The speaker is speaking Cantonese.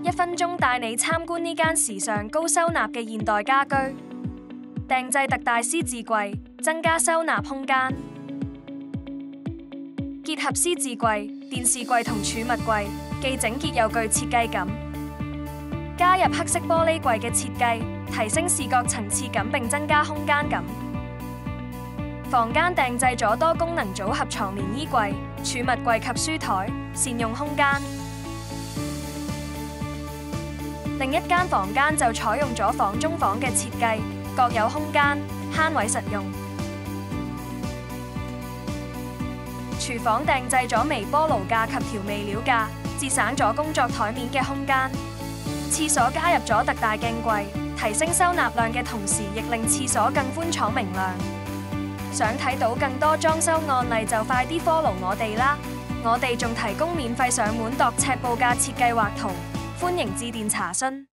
1分鐘帶你參觀呢間時尚高收納嘅現代家居，訂製特大獅字櫃，增加收納空間。結合獅字櫃、電視櫃同儲物櫃，既整潔又具設計感。加入黑色玻璃櫃嘅設計，提升視覺層次感並增加空間感。房間訂製咗多功能組合床連衣櫃、儲物櫃及書台，善用空間。另一間房間就採用咗房中房嘅設計，各有空間，慳位實用。廚房訂製咗微波爐架及調味料架，節省咗工作台面嘅空間。廁所加入咗特大鏡櫃，提升收納量嘅同時，亦令廁所更寬敞明亮。想睇到更多裝修案例就快啲 follow 我哋啦！我哋仲提供免費上門度尺報價設計畫圖，歡迎致電查詢。